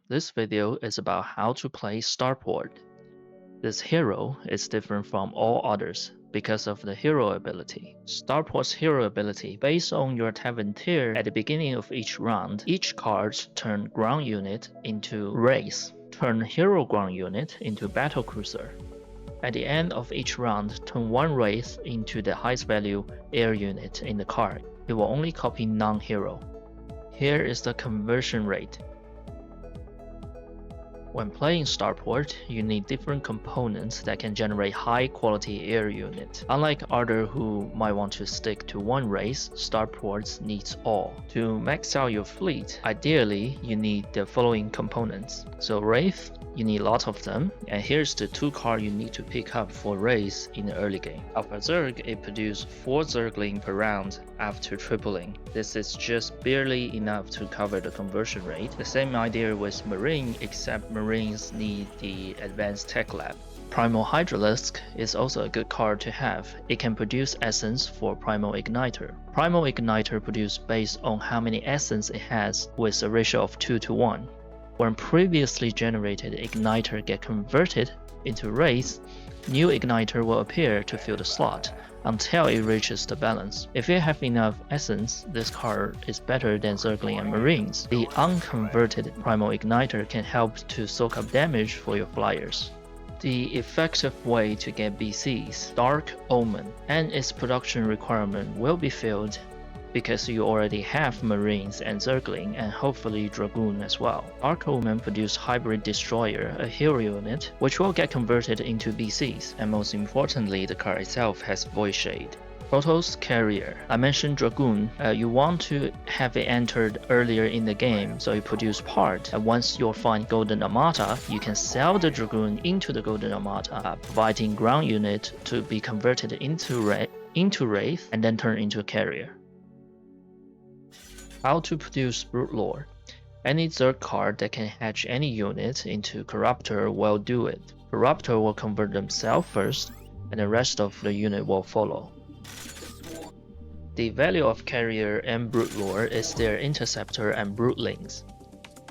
This video is about how to play Starport. This hero is different from all others because of the hero ability. Starport's hero ability, based on your Tavern tier at the beginning of each round, each card turn ground unit into Wraith, turn hero ground unit into battle cruiser. At the end of each round, turn one Wraith into the highest value air unit in the card. It will only copy non-hero. Here is the conversion rate. When playing Starport, you need different components that can generate high quality air unit. Unlike others who might want to stick to one race, Starport needs all. To max out your fleet, ideally you need the following components. So Wraith, you need lots of them, and here's the 2 cards you need to pick up for Wraith in the early game. Alpha Zerg, it produces 4 Zergling per round after tripling. This is just barely enough to cover the conversion rate. The same idea with Marine, except Marines need the advanced tech lab. Primal Hydralisk is also a good card to have. It can produce essence for Primal Igniter. Primal Igniter produces based on how many essence it has with a ratio of 2:1. When previously generated Igniter get converted into Wraith, new Igniter will appear to fill the slot until it reaches the balance. If you have enough essence, this card is better than Zergling and Marines. The unconverted Primal Igniter can help to soak up damage for your flyers. The effective way to get BCs, Dark Omen, and its production requirement will be filled because you already have Marines and Zergling and hopefully Dragoon as well. Dark Omen produces Hybrid Destroyer, a hero unit, which will get converted into BCs, and most importantly, the card itself has Void Shade. Photos Carrier. I mentioned Dragoon. You want to have it entered earlier in the game so it produces part, and once you find Golden Armada, you can sell the Dragoon into the Golden Armada, providing ground unit to be converted into Wraith and then turn into a carrier. How to produce Brute Lore. Any Zerg card that can hatch any unit into Corruptor will do it. Corruptor will convert themselves first, and the rest of the unit will follow. The value of Carrier and Brute Lore is their Interceptor and Broodlings,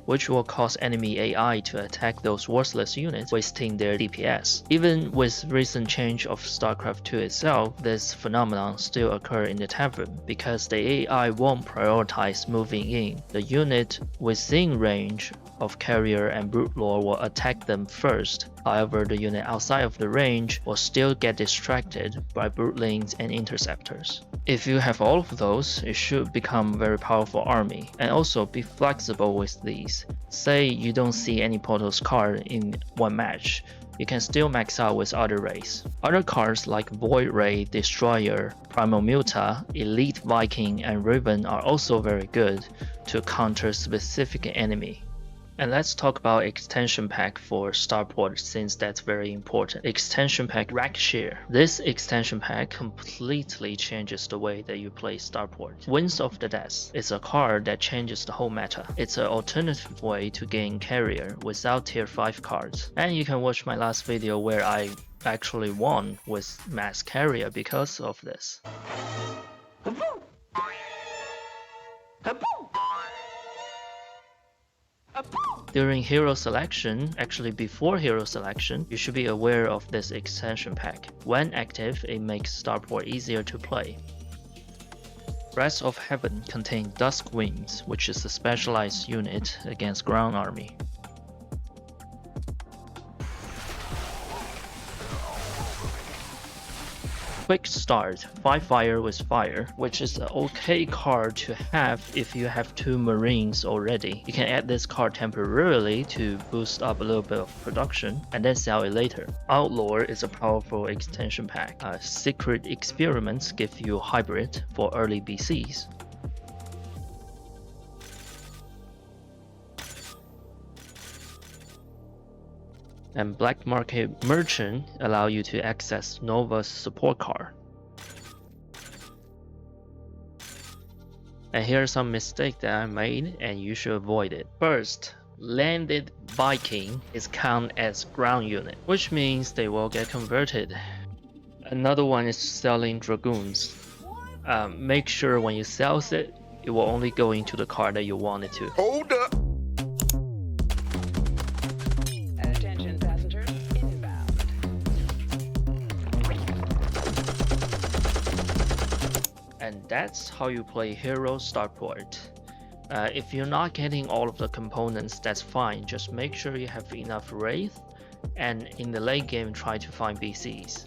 which will cause enemy AI to attack those worthless units, wasting their DPS. Even with recent change of StarCraft 2 itself, this phenomenon still occurs in the Tavern, because the AI won't prioritize moving in. The unit within range of Carrier and Brute Lore will attack them first. However, the unit outside of the range will still get distracted by Broodlings and Interceptors. If you have all of those, it should become a very powerful army, and also be flexible with these. Say you don't see any Portals card in one match, you can still max out with other race. Other cards like Void Ray, Destroyer, Primal Muta, Elite Viking, and Raven are also very good to counter specific enemy. And let's talk about extension pack for Starport, since that's very important. Extension pack Rakshir. This extension pack completely changes the way that you play Starport. Winds of the Death is a card that changes the whole meta. It's an alternative way to gain carrier without tier 5 cards. And you can watch my last video where I actually won with mass carrier because of this. During hero selection, actually before hero selection, you should be aware of this extension pack. When active, it makes Starport easier to play. Breath of Heaven contains Dusk Wings, which is a specialized unit against ground army. Quick Start, 5 fire with fire, which is an okay card to have if you have 2 Marines already. You can add this card temporarily to boost up a little bit of production and then sell it later. Outlaw is a powerful extension pack. Secret Experiments give you hybrid for early BCs. And Black Market Merchant allow you to access Nova's support card. And here are some mistakes that I made and you should avoid it. First, landed Viking is counted as ground unit, which means they will get converted. Another one is selling Dragoons. Make sure when you sell it, it will only go into the card that you want it to. Hold up! And that's how you play Hero Starport. If you're not getting all of the components, that's fine. Just make sure you have enough Wraith, and in the late game try to find BCs.